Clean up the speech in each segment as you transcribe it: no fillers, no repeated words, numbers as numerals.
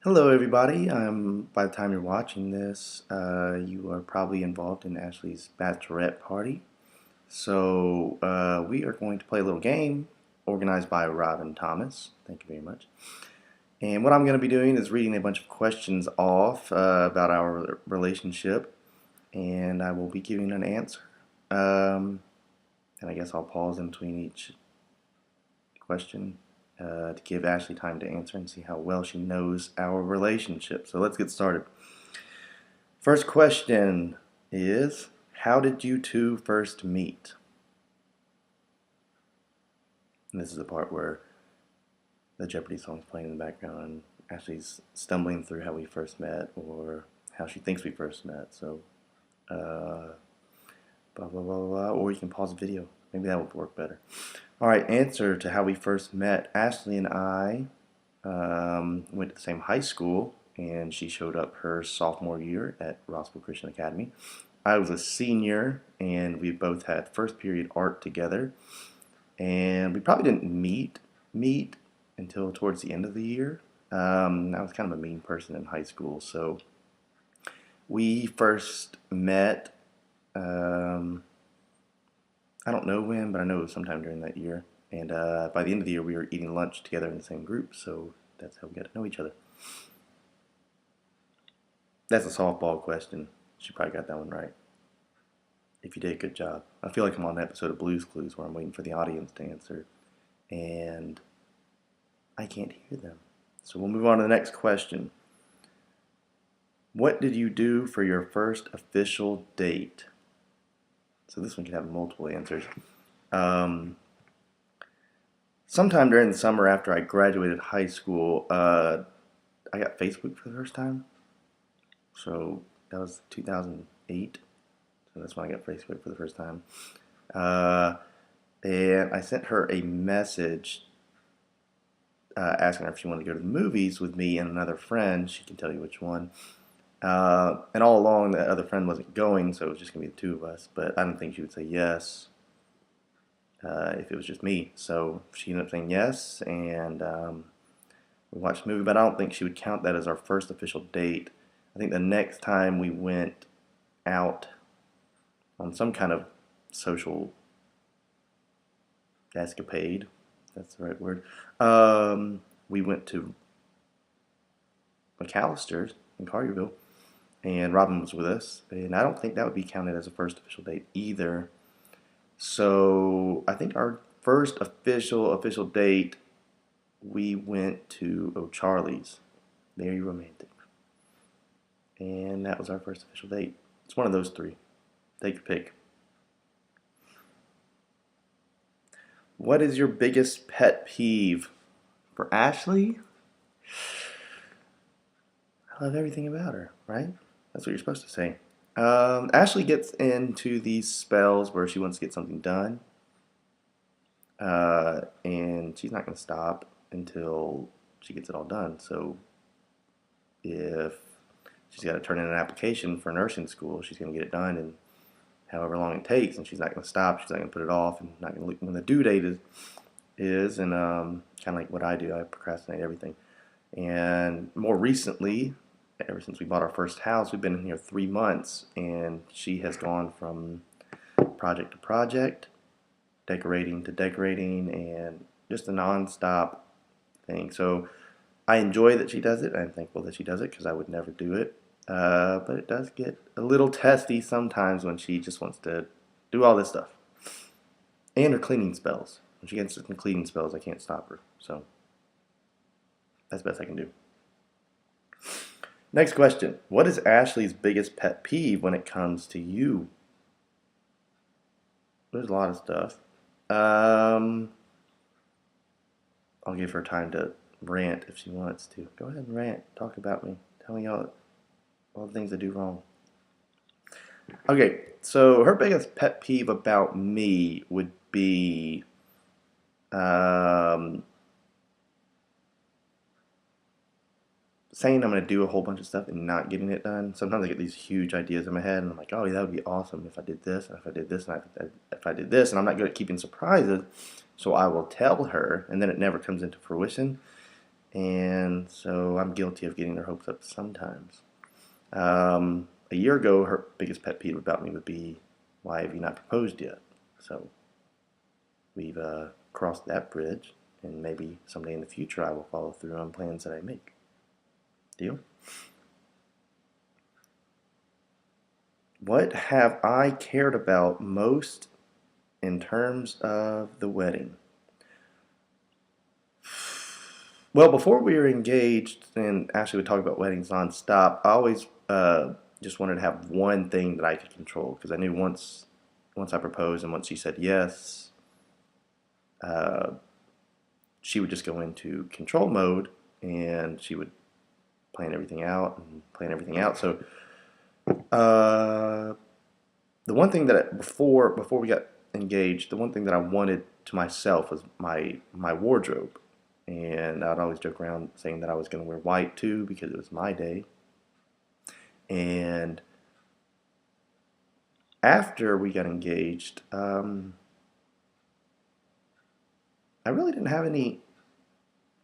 Hello, everybody. By the time you're watching this, you are probably involved in Ashley's Bachelorette party. So we are going to play a little game organized by Robin Thomas. Thank you very much. And what I'm going to be doing is reading a bunch of questions off about our relationship, and I will be giving an answer. And I guess I'll pause in between each question to give Ashley time to answer and see how well she knows our relationship. So let's get started. First question is, how did you two first meet? And this is the part where the Jeopardy song's playing in the background. Ashley's stumbling through how we first met or how she thinks we first met. So, blah, blah, blah, blah. Or you can pause the video. Maybe that would work better. All right, answer to how we first met. Ashley and I went to the same high school, and she showed up her sophomore year at Rossville Christian Academy. I was a senior, and we both had first period art together. And we probably didn't meet until towards the end of the year. I was kind of a mean person in high school, so we first met. I don't know when, but I know it was sometime during that year. And by the end of the year, we were eating lunch together in the same group, so that's how we got to know each other. That's a softball question. She probably got that one right. If you did, good job. I feel like I'm on an episode of Blue's Clues where I'm waiting for the audience to answer, and I can't hear them. So we'll move on to the next question. What did you do for your first official date? So this one can have multiple answers. Sometime during the summer after I graduated high school, I got Facebook for the first time. So that was 2008. So that's when I got Facebook for the first time. And I sent her a message asking her if she wanted to go to the movies with me and another friend. She can tell you which one. And all along, that other friend wasn't going, so it was just going to be the two of us. But I didn't think she would say yes if it was just me. So she ended up saying yes, and we watched the movie. But I don't think she would count that as our first official date. I think the next time we went out on some kind of social escapade, if that's the right word, we went to McAllister's in Collierville. And Robin was with us, and I don't think that would be counted as a first official date either. So I think our first official date, we went to O'Charlie's. Very romantic. And that was our first official date. It's one of those three. Take your pick. What is your biggest pet peeve? For Ashley, I love everything about her, right? That's what you're supposed to say. Ashley gets into these spells where she wants to get something done, and she's not going to stop until she gets it all done. So if she's got to turn in an application for nursing school, she's going to get it done in however long it takes, and she's not going to stop. She's not going to put it off, and not going to look when the due date is and kind of like what I do, I procrastinate everything. And more recently, ever since we bought our first house, we've been in here 3 months, and she has gone from project to project, decorating to decorating, and just a non-stop thing. So I enjoy that she does it. I'm thankful that she does it because I would never do it. But it does get a little testy sometimes when she just wants to do all this stuff. And her cleaning spells. When she gets some cleaning spells, I can't stop her. So that's the best I can do. Next question. What is Ashley's biggest pet peeve when it comes to you? There's a lot of stuff. I'll give her time to rant if she wants to. Go ahead and rant. Talk about me. Tell me all the things I do wrong. Okay, so her biggest pet peeve about me would be saying I'm going to do a whole bunch of stuff and not getting it done. Sometimes I get these huge ideas in my head, and I'm like, oh, yeah, that would be awesome if I did this, and if I did this, and if I did this, and I'm not good at keeping surprises, so I will tell her, and then it never comes into fruition. and so I'm guilty of getting their hopes up sometimes. A year ago, her biggest pet peeve about me would be, why have you not proposed yet? So we've crossed that bridge, and maybe someday in the future I will follow through on plans that I make. Deal? What have I cared about most in terms of the wedding? Well, before we were engaged, and Ashley would talk about weddings nonstop, I always just wanted to have one thing that I could control, because I knew once I proposed and once she said yes, uh, she would just go into control mode and she would plan everything out and plan everything out. So uh, the one thing that before we got engaged, the one thing that I wanted to myself was my wardrobe, and I'd always joke around saying that I was going to wear white too because it was my day. And after we got engaged, I really didn't have anything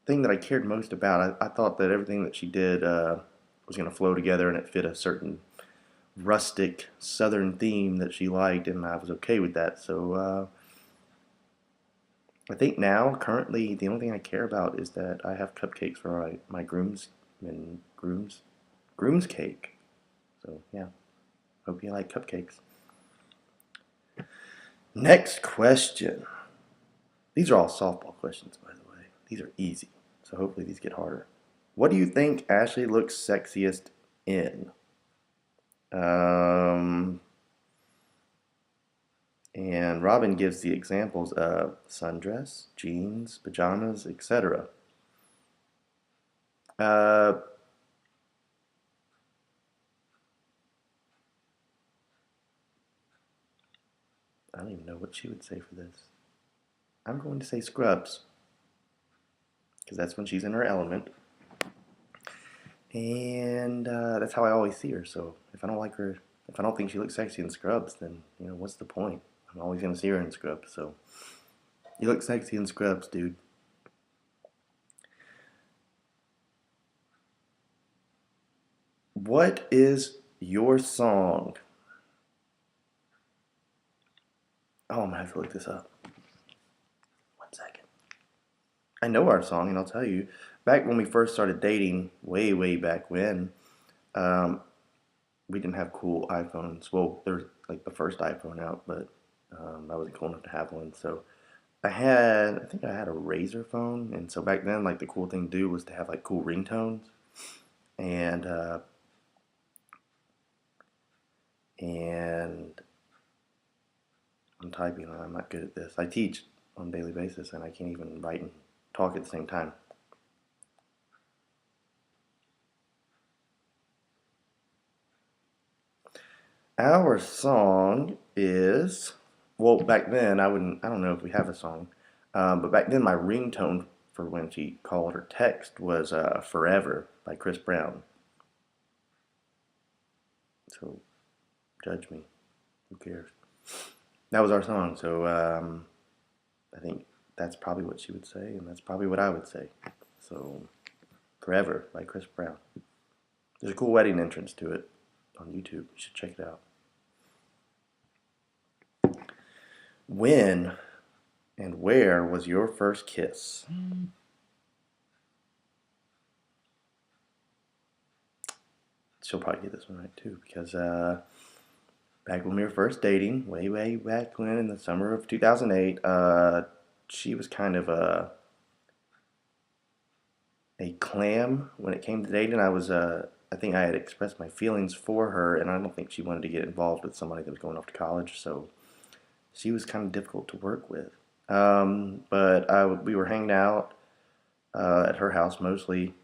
that I cared most about. I thought that everything that she did was going to flow together, and it fit a certain rustic southern theme that she liked, and I was okay with that. So I think now, currently, the only thing I care about is that I have cupcakes for my groom's cake. So yeah, hope you like cupcakes. Next question. These are all softball questions, by the way. These are easy, so hopefully these get harder. What do you think Ashley looks sexiest in? And Robin gives the examples of sundress, jeans, pajamas, etc. Uh, I don't even know what she would say for this. I'm going to say scrubs, because that's when she's in her element. And that's how I always see her. So if I don't like her, if I don't think she looks sexy in scrubs, then, what's the point? I'm always going to see her in scrubs. So you look sexy in scrubs, dude. What is your song? Oh, I'm going to have to look this up. 1 second. I know our song, and I'll tell you. Back when we first started dating, way, way back when, um, we didn't have cool iPhones. Well, there was like the first iPhone out, but I wasn't cool enough to have one. So I think I had a Razor phone, and so back then, like the cool thing to do was to have like cool ringtones, and and I'm typing. I'm not good at this. I teach on a daily basis, and I can't even write and talk at the same time. Our song is, well, back then I don't know if we have a song, but back then my ringtone for when she called or text was "Forever" by Chris Brown. So judge me, who cares? That was our song. So I think that's probably what she would say, and that's probably what I would say. So "Forever" by Chris Brown. There's a cool wedding entrance to it on YouTube. You should check it out. When and where was your first kiss? She'll probably get this one right too, because back when we were first dating, way, way back when in the summer of 2008, she was kind of a clam when it came to dating. I think I had expressed my feelings for her, and I don't think she wanted to get involved with somebody that was going off to college, so she was kind of difficult to work with. But we were hanging out at her house mostly,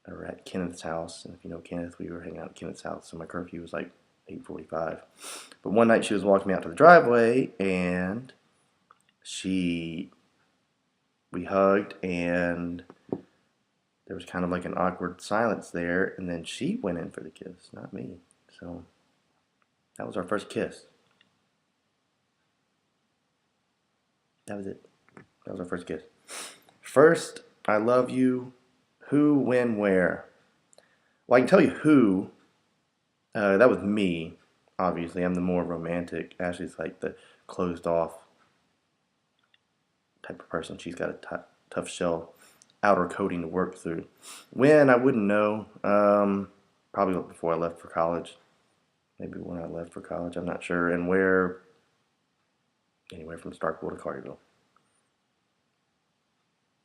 or at Kenneth's house. And if you know Kenneth, we were hanging out at Kenneth's house, so my curfew was like 8:45. But one night she was walking me out to the driveway, and she we hugged, and there was kind of like an awkward silence there, and then she went in for the kiss, not me. So that was our first kiss. That was it. That was our first kiss. First, I love you. Who, when, where? Well, I can tell you who. That was me. Obviously, I'm the more romantic. Ashley's like the closed off type of person. She's got a tough shell, outer coating to work through. When, I wouldn't know. Probably before I left for college. Maybe when I left for college, I'm not sure. And where, anywhere from Starkville to Carterville.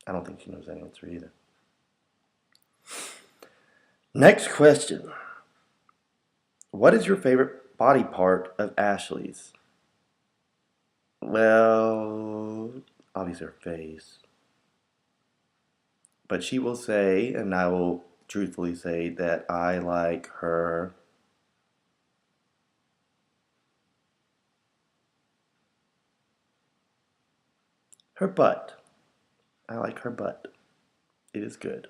I don't think she knows that answer either. Next question. What is your favorite body part of Ashley's? Well, obviously her face. But she will say, and I will truthfully say, that I like her butt. I like her butt. It is good.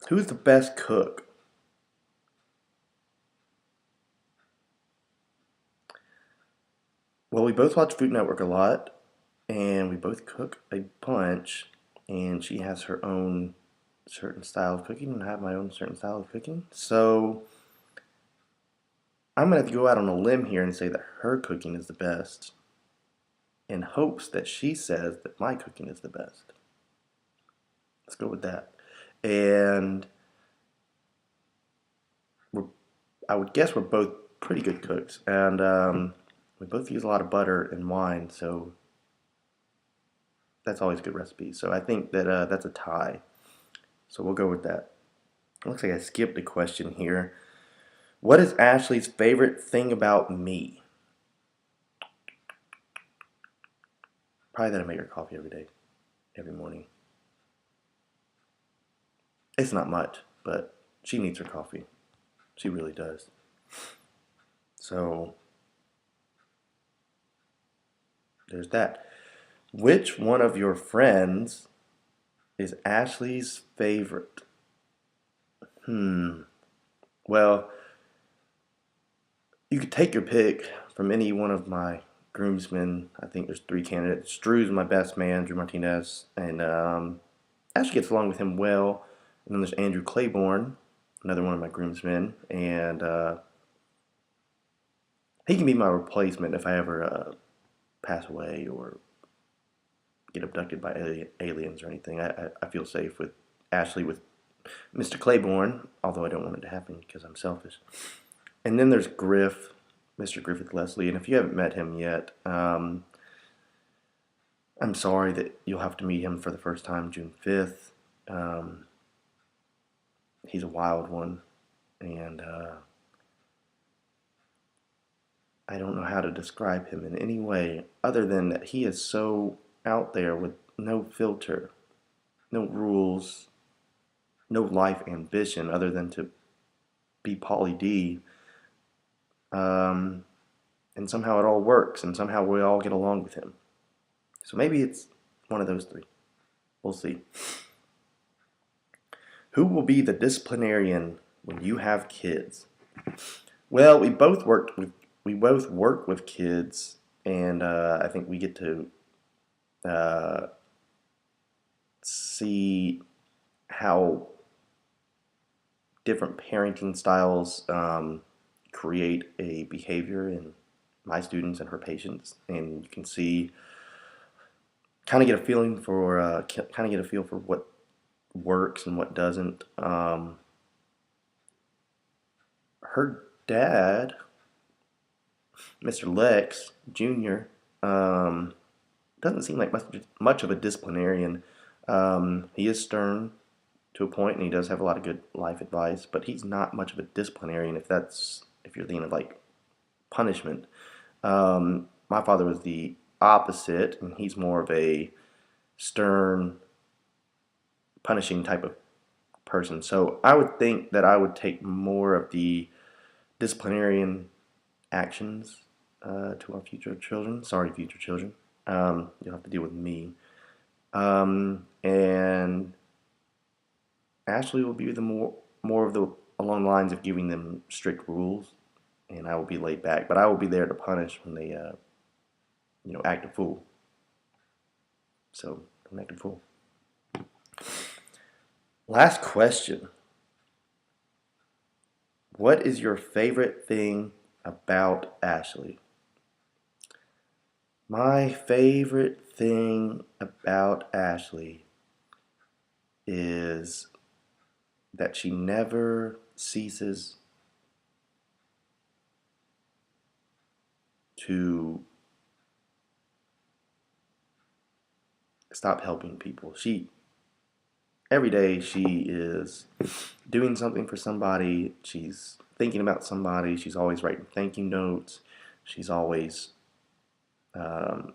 Who's the best cook? Well, we both watch Food Network a lot, and we both cook a bunch, and she has her own certain style of cooking, and I have my own certain style of cooking. So I'm going to have to go out on a limb here and say that her cooking is the best, in hopes that she says that my cooking is the best. Let's go with that. And I would guess we're both pretty good cooks, and we both use a lot of butter and wine, so that's always a good recipe. So I think that that's a tie. So we'll go with that. It looks like I skipped a question here. What is Ashley's favorite thing about me? Probably that I make her coffee every day, every morning. It's not much, but she needs her coffee. She really does. So there's that. Which one of your friends is Ashley's favorite? Well, you could take your pick from any one of my groomsmen. I think there's 3 candidates. Drew's my best man, Drew Martinez, and Ashley gets along with him well. And then there's Andrew Claiborne, another one of my groomsmen, and he can be my replacement if I ever pass away or get abducted by aliens or anything. I feel safe with Ashley, with Mr. Claiborne, although I don't want it to happen because I'm selfish. And then there's Griff, Mr. Griffith Leslie, and if you haven't met him yet, I'm sorry that you'll have to meet him for the first time June 5th. He's a wild one, and I don't know how to describe him in any way other than that he is so out there with no filter, no rules, no life ambition other than to be Pauly D. And somehow it all works, and somehow we all get along with him. So maybe it's one of those 3. We'll see. Who will be the disciplinarian when you have kids? Well, we both work with kids, and I think we get to see how different parenting styles create a behavior in my students and her patients, and you can see, kind of get a feel for what works and what doesn't. Her dad, Mr. Lex Jr., doesn't seem like much of a disciplinarian. He is stern to a point, and he does have a lot of good life advice, but he's not much of a disciplinarian if you're thinking of like punishment. My father was the opposite, and he's more of a stern, punishing type of person. So I would think that I would take more of the disciplinarian actions to our future children. Sorry, future children. You'll have to deal with me. And Ashley will be the more of the along the lines of giving them strict rules, and I will be laid back. But I will be there to punish when they act a fool. So don't act a fool. Last question. What is your favorite thing about Ashley? My favorite thing about Ashley is that she never ceases to stop helping people. Every day she is doing something for somebody. She's thinking about somebody. She's always writing thank you notes. She's always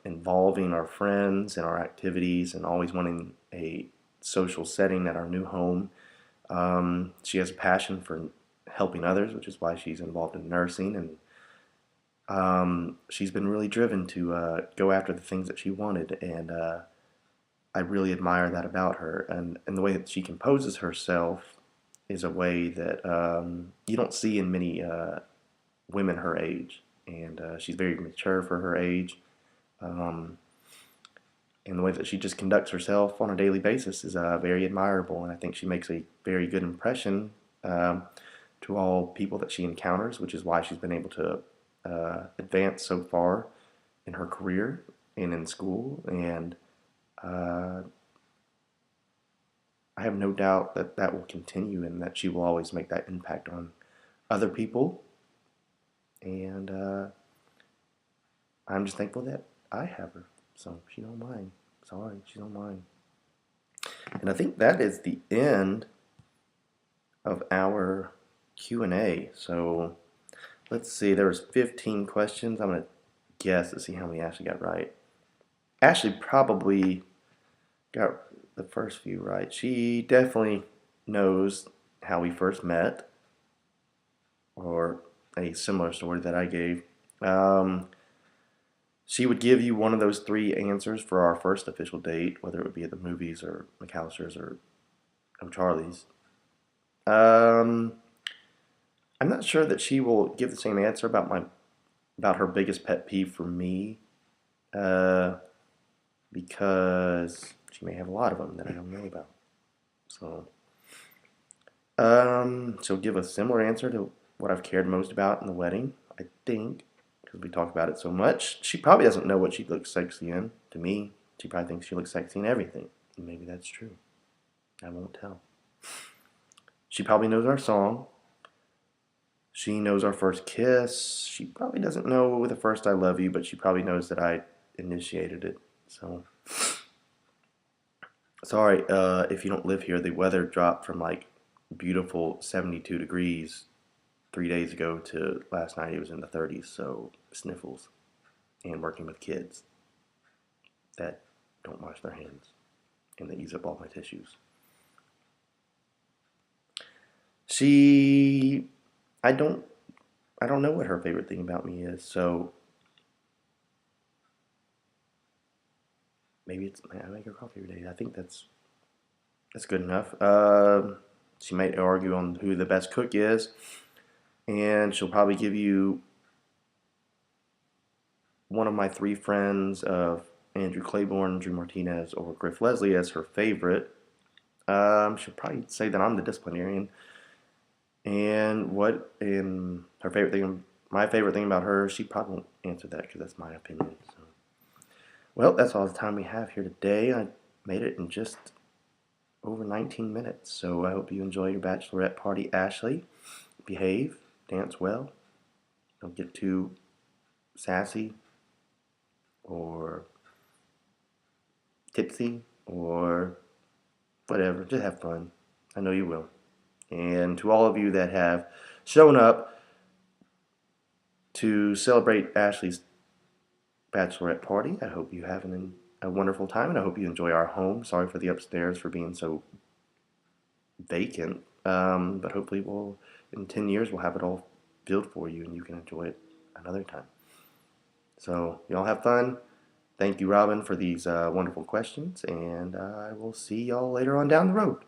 involving our friends in our activities and always wanting a social setting at our new home. She has a passion for helping others, which is why she's involved in nursing, and she's been really driven to go after the things that she wanted, and I really admire that about her. And the way that she composes herself is a way that you don't see in many women her age, and she's very mature for her age. Um, and the way that she just conducts herself on a daily basis is very admirable, and I think she makes a very good impression to all people that she encounters, which is why she's been able to advance so far in her career and in school. And uh, I have no doubt that that will continue and that she will always make that impact on other people. And I'm just thankful that I have her. So she don't mind. Sorry, she don't mind. And I think that is the end of our Q&A. So let's see, there was 15 questions. I'm going to guess to see how many Ashley got right. Ashley probably got the first few right. She definitely knows how we first met, or a similar story that I gave. She would give you one of those three answers for our first official date, whether it would be at the movies or McAllister's or O'Charlie's. I'm not sure that she will give the same answer about her biggest pet peeve for me, uh, because she may have a lot of them that I don't know about. So, she'll give a similar answer to what I've cared most about in the wedding, I think, because we talk about it so much. She probably doesn't know what she looks sexy in. To me, she probably thinks she looks sexy in everything. And maybe that's true. I won't tell. She probably knows our song. She knows our first kiss. She probably doesn't know the first I love you, but she probably knows that I initiated it. So, sorry if you don't live here. The weather dropped from like beautiful 72 degrees 3 days ago to last night it was in the 30s. So, sniffles and working with kids that don't wash their hands and they use up all my tissues. She, I don't, I don't know what her favorite thing about me is. So maybe it's I make her coffee every day. I think that's good enough. She might argue on who the best cook is, and she'll probably give you one of my three friends of Andrew Claiborne, Drew Martinez, or Griff Leslie as her favorite. She'll probably say that I'm the disciplinarian. And her favorite thing, my favorite thing about her, she probably won't answer that because that's my opinion. So, well, that's all the time we have here today. I made it in just over 19 minutes. So I hope you enjoy your bachelorette party, Ashley. Behave, dance well. Don't get too sassy or tipsy or whatever. Just have fun. I know you will. And to all of you that have shown up to celebrate Ashley's bachelorette party, I hope you have a wonderful time, and I hope you enjoy our home. Sorry for the upstairs for being so vacant, but hopefully in 10 years, we'll have it all filled for you, and you can enjoy it another time. So, y'all have fun. Thank you, Robin, for these wonderful questions, and I will see y'all later on down the road.